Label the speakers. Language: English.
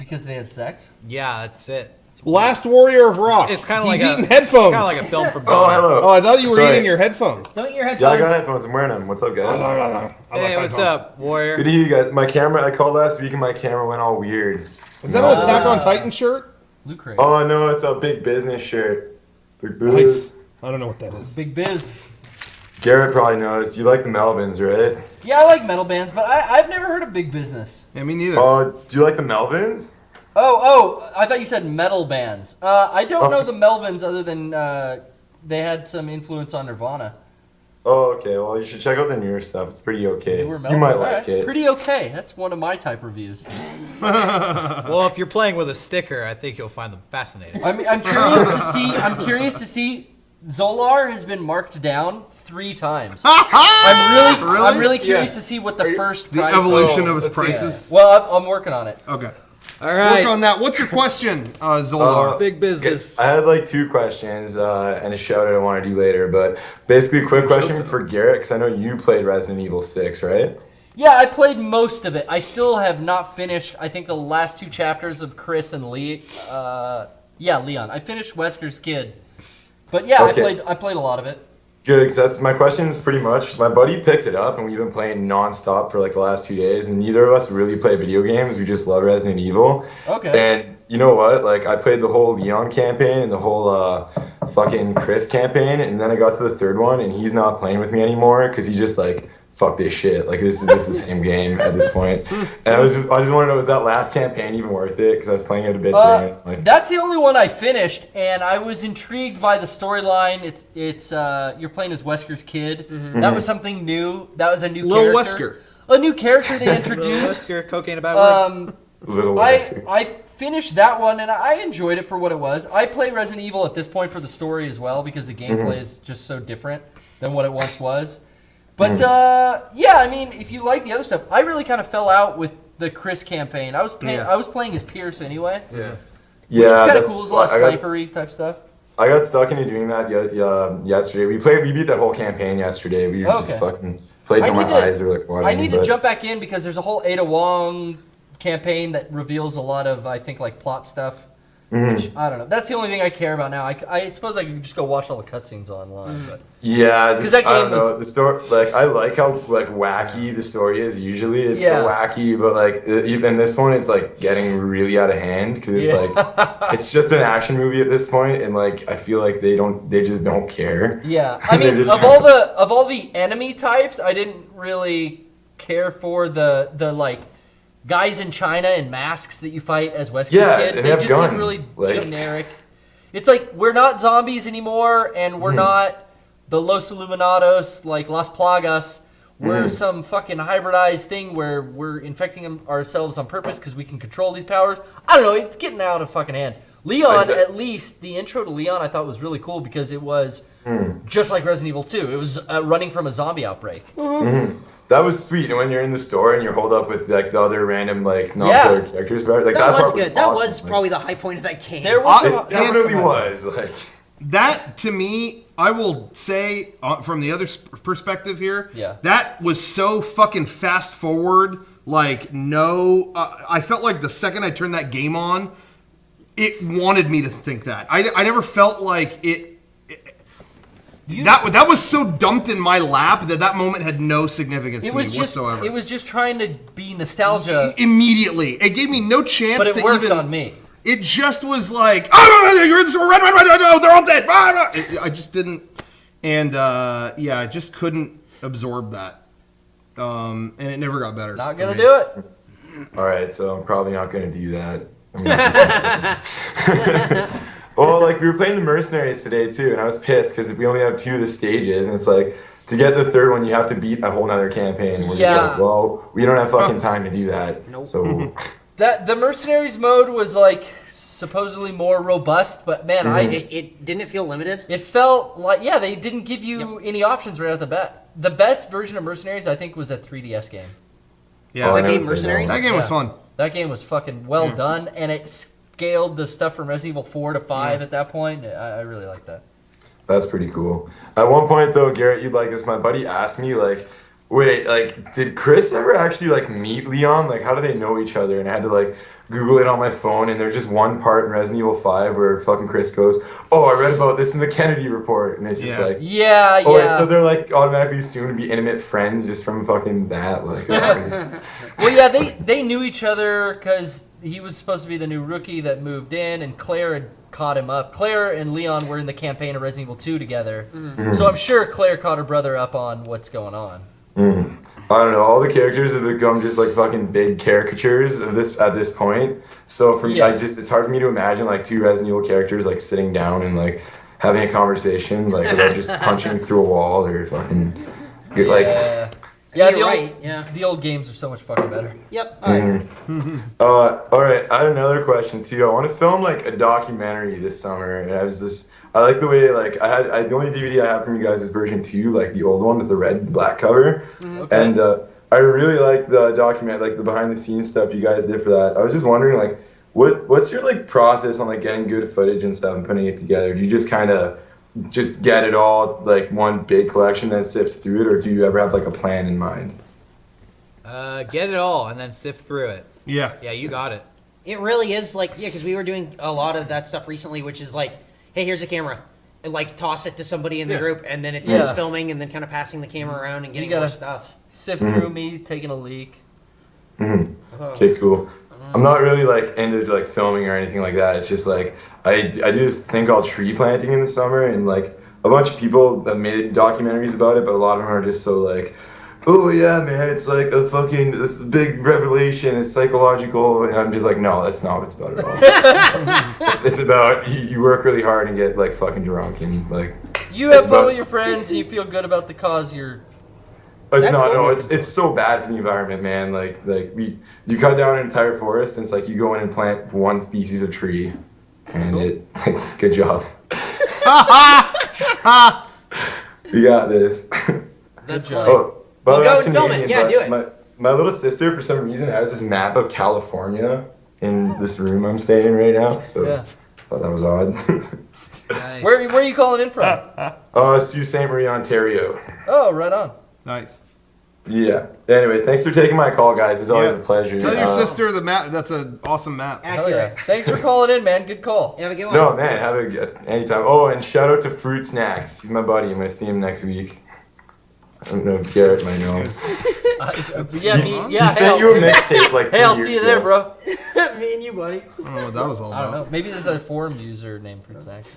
Speaker 1: Because they had sex?
Speaker 2: Yeah, that's it.
Speaker 3: Last Warrior of Rock.
Speaker 2: It's kind of
Speaker 3: He's
Speaker 2: like
Speaker 3: eating headphones.
Speaker 2: Kind of like a film for
Speaker 4: Oh, hello.
Speaker 3: Oh, I thought you were
Speaker 4: Sorry.
Speaker 3: eating your headphones.
Speaker 1: Don't eat your headphones.
Speaker 4: Yeah, I got headphones. I'm wearing them. What's up, guys?
Speaker 2: Hey, what's up, Warrior?
Speaker 4: Good to hear you guys. My camera, I called last week and my camera went all weird.
Speaker 3: Is that an Attack on Titan shirt?
Speaker 1: Loot crate.
Speaker 4: Oh, no, it's a Big Business shirt. Big
Speaker 3: Nice.
Speaker 4: Biz.
Speaker 3: I don't know what that is.
Speaker 1: Big Biz.
Speaker 4: Garrett probably knows. You like the Melvins, right?
Speaker 1: Yeah, I like metal bands, but I've never heard of Big Business.
Speaker 3: Yeah, me neither.
Speaker 4: Do you like the Melvins?
Speaker 1: Oh, I thought you said metal bands. I don't know the Melvins other than they had some influence on Nirvana.
Speaker 4: Oh, okay. Well, you should check out the newer stuff. It's pretty okay.
Speaker 1: They were
Speaker 4: You might
Speaker 1: Melvins.
Speaker 4: like
Speaker 1: Alright,
Speaker 4: it.
Speaker 1: Pretty okay. That's one of my type reviews.
Speaker 2: Well, if you're playing with a sticker, I think you'll find them fascinating.
Speaker 1: I'm curious to see. I'm curious to see. Zolar has been marked down 3 times. I'm really curious to see what the first
Speaker 3: The
Speaker 1: price
Speaker 3: evolution
Speaker 1: is.
Speaker 3: of his prices.
Speaker 1: Well, I'm working on it.
Speaker 3: Okay.
Speaker 2: All right.
Speaker 3: Work on that. What's your question, Zolar?
Speaker 2: Big business.
Speaker 4: I had like 2 questions and a shout out I want to do later, but basically a quick question for Garrett, because I know you played Resident Evil 6, right?
Speaker 1: Yeah, I played most of it. I still have not finished, I think, the last 2 chapters of Chris and Lee. Leon. I finished Wesker's Kid. But yeah,
Speaker 4: Okay.
Speaker 1: I played a lot of it.
Speaker 4: Good, because that's my question is pretty much, my buddy picked it up and we've been playing non-stop for like the last 2 days, and neither of us really play video games, we just love Resident Evil.
Speaker 1: Okay.
Speaker 4: And you know what, like I played the whole Leon campaign and the whole fucking Chris campaign, and then I got to the 3rd one and he's not playing with me anymore because he just like, fuck this shit, like this is the same game at this point. And I just want to know, was that last campaign even worth it? Because I was playing it a bit today. Like,
Speaker 1: That's the only one I finished, and I was intrigued by the storyline. It's you're playing as Wesker's kid.
Speaker 2: Mm-hmm.
Speaker 1: That was something new. That was a new
Speaker 3: Lil
Speaker 1: character. A new character they introduced.
Speaker 2: Whisker, cocaine, a bad word.
Speaker 4: little Wesker.
Speaker 1: I finished that one, and I enjoyed it for what it was. I play Resident Evil at this point for the story as well, because the gameplay is just so different than what it once was. But, yeah, I mean, if you like the other stuff, I really kind of fell out with the Chris campaign. I was playing as Pierce anyway.
Speaker 4: Yeah,
Speaker 1: Which is kind of
Speaker 4: that's
Speaker 1: cool. There's a lot of snipery type stuff.
Speaker 4: I got stuck into doing that yesterday. We beat that whole campaign yesterday. We just fucking played till my eyes were like watering.
Speaker 1: I need to jump back in because there's a whole Ada Wong campaign that reveals a lot of, I think, like plot stuff. Which, I don't know. That's the only thing I care about now. I suppose I could just go watch all the cutscenes online. But
Speaker 4: yeah,
Speaker 1: that game
Speaker 4: I don't know. The story, like, I like how like wacky the story is. Usually, it's so wacky, but like even this one, it's like getting really out of hand because it's like it's just an action movie at this point, and like I feel like they just don't care.
Speaker 1: Yeah, I mean, of all the enemy types, I didn't really care for the like guys in China in masks that you fight as Wesker's kid.
Speaker 4: And they have
Speaker 1: just
Speaker 4: guns.
Speaker 1: seem really generic. It's like we're not zombies anymore, and we're not the Los Illuminados like Las Plagas. We're some fucking hybridized thing where we're infecting ourselves on purpose because we can control these powers. I don't know. It's getting out of fucking hand. Leon, at least the intro to Leon, I thought was really cool because it was just like Resident Evil 2. It was running from a zombie outbreak.
Speaker 4: That was sweet. And when you're in the store and you're holed up with like the other random like non-player characters, like
Speaker 5: that was
Speaker 4: part
Speaker 5: good.
Speaker 4: Was
Speaker 5: that
Speaker 4: awesome.
Speaker 5: was probably the high point of that game.
Speaker 1: There was
Speaker 4: It definitely was. Like
Speaker 3: That, to me, I will say, from the other perspective here, that was so fucking fast forward. Like, no, I felt like the second I turned that game on, it wanted me to think that. I never felt like that was so dumped in my lap that moment had no significance to me whatsoever.
Speaker 1: It was just trying to be nostalgia.
Speaker 3: Immediately. It gave me no chance
Speaker 1: but it
Speaker 3: to
Speaker 1: worked
Speaker 3: even...
Speaker 1: on me.
Speaker 3: It just was like, oh, you're in this run, no, they're all dead. I just didn't, and I just couldn't absorb that, and it never got better.
Speaker 1: Not gonna do it.
Speaker 4: All right, so I'm probably not gonna do that. Well, like we were playing the Mercenaries today too, and I was pissed because we only have 2 of the stages, and it's like to get the 3rd one, you have to beat a whole nother campaign. And we're just like, well, we don't have fucking time to do that. Nope. So.
Speaker 1: The Mercenaries mode was like supposedly more robust, but man,
Speaker 5: it didn't feel limited.
Speaker 1: It felt like they didn't give you any options right off the bat. The best version of Mercenaries, I think, was that 3DS game.
Speaker 3: Yeah,
Speaker 5: the game Mercenaries.
Speaker 3: That game was fun.
Speaker 1: That game was fucking well done, and it scaled the stuff from Resident Evil 4 to 5 at that point. I really like that.
Speaker 4: That's pretty cool. At one point, though, Garrett, you'd like this. My buddy asked me, like, wait, like, did Chris ever actually, like, meet Leon? Like, how do they know each other? And I had to, like, Google it on my phone, and there's just one part in Resident Evil 5 where fucking Chris goes, "Oh, I read about this in the Kennedy report," and it's just like,
Speaker 1: yeah.
Speaker 4: Oh, and so they're like automatically assumed to be intimate friends just from fucking that. Like,
Speaker 1: Well, yeah, they knew each other because he was supposed to be the new rookie that moved in, and Claire had caught him up. Claire and Leon were in the campaign of Resident Evil 2 together, so I'm sure Claire caught her brother up on what's going on.
Speaker 4: I don't know. All the characters have become just like fucking big caricatures of this at this point. So for me, it's hard for me to imagine like two Resident Evil characters like sitting down and like having a conversation like without just punching through a wall or fucking like.
Speaker 1: Yeah, the old games are so much fucking better.
Speaker 5: Yep. All right.
Speaker 4: All right. I had another question too. I want to film like a documentary this summer, and I like the way like the only DVD I have from you guys is version 2, like the old one with the red and black cover, and I really like the document, like the behind the scenes stuff you guys did for that. I was just wondering like, what's your like process on like getting good footage and stuff and putting it together? Do you just kind of just get it all like one big collection, then sift through it, or do you ever have like a plan in mind?
Speaker 2: Get it all and then sift through it.
Speaker 3: Yeah.
Speaker 2: Yeah, you got it.
Speaker 5: It really is like, yeah, because we were doing a lot of that stuff recently, which is like, hey, here's a camera. And like toss it to somebody in the group, and then it's just filming and then kind of passing the camera around and getting more stuff.
Speaker 1: Sift through me taking a leak.
Speaker 4: Okay, cool. I'm not really like into like filming or anything like that. It's just like I do this thing called tree planting in the summer, and like a bunch of people have made documentaries about it, but a lot of them are just so like, oh yeah, man, it's like a fucking this big revelation, it's psychological, and I'm just like, no, that's not what it's about at all. it's about you work really hard and get like fucking drunk and like.
Speaker 1: You have fun with your friends and you feel good about the cause you're.
Speaker 4: It's not. No, it's so bad for the environment, man. Like you cut down an entire forest, and it's like you go in and plant one species of tree, and good job. You got this.
Speaker 5: That's right.
Speaker 4: Oh, by the way,
Speaker 5: go
Speaker 4: I'm
Speaker 5: and film
Speaker 4: Canadian,
Speaker 5: it. Yeah, do it.
Speaker 4: My little sister, for some reason, has this map of California in this room I'm staying in right now. So I thought that was odd.
Speaker 2: Nice.
Speaker 1: Where are you calling in from?
Speaker 4: Sault Ste. Marie, Ontario.
Speaker 1: Oh, right on.
Speaker 3: Nice.
Speaker 4: Yeah. Anyway, thanks for taking my call, guys. It's always a pleasure.
Speaker 3: Tell your sister the map. That's an awesome map.
Speaker 1: Hell yeah. Thanks for calling in, man. Good call.
Speaker 5: Have a good one.
Speaker 4: No, man, have a good anytime. Oh, and shout out to Fruit Snacks. He's my buddy. I'm gonna see him next week. I don't know if Garrett might know him. He sent you a mixtape like 3
Speaker 1: Hey, I'll
Speaker 4: years
Speaker 1: see you
Speaker 4: ago.
Speaker 1: there, bro.
Speaker 5: Me and you, buddy.
Speaker 3: I don't know what that was all
Speaker 1: I don't
Speaker 3: about.
Speaker 1: know. Maybe there's a forum user named Fruit Snacks.